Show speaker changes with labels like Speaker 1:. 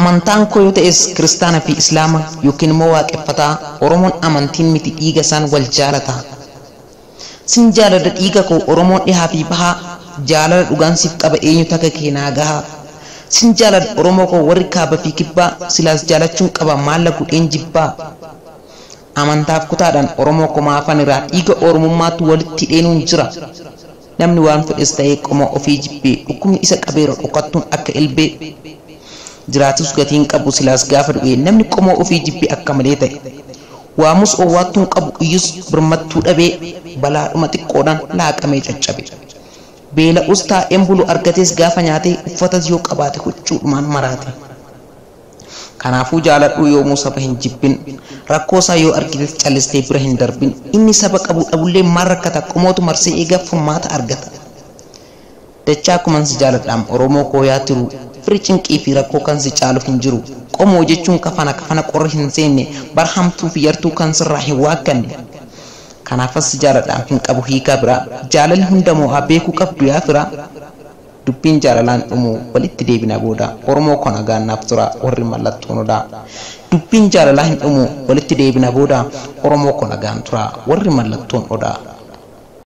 Speaker 1: amantaan koo yoo ta'es kiristaana fi islaama yookiin immoo waaqeffataa oromoon amantiin miti dhiiga isaan wal jaalata sin jaalala dhiiga koo oromoon dhihaa fi bahaa jaalala dhugaan siif qaba eenyu takka keenaa gahaa sin jaalala oromoo koo warri kaaba fi kibbaa silaas jaalachuun qaba maalla gudheen jibbaa amantaaf kutaadhaan oromoo koo maafan irraa dhiiga oromummaatu walitti dheenuun jira namni waan fedhes ta'ee qomoo ofii jibbee dhukkubni isa qabeera dhokattuun akka ilbee jiraatus gatiin qabu silaas gaafa du'e namni qomoo ofii jibbee akka malee ta'e waamus owwaattuun qabu iyyus birmattuu dhabee balaadhuma xiqqoodhaan laaqamee caccabe beela ustaa embulu argates gaafa nyaatee uffatas yoo qabaate huccuudhumaan maraate kanaafuu jaaladhu yoomuu saba hin jibbin rakkoo isaa yoo argites callistee bira hin darbin inni saba qabu dhabullee maal rakkata qomootu marsee eegaa furmaata argata dachaa kumansi jaaladhaam oromoo koo yaa tiru firi cinqii fi rakkoo kan si caalu hin jiru qomoo jechuun kafana qorra hin seenne barhamtuu fi yartuu kan sirraa hin waakkanne kanaafas jaaladhaam hin qabu hiikaa biraa jaalalli hundamoo haa beekuu qabdu yaa fira dubbiin jaalalaan dhumu walitti deebina booda oromoo koo nagaannaaf tura warri mallattoon odaa dubbiin jaalalaa hin dhumu walitti deebina booda oromoo koo nagaan tura warri mallattoon odaa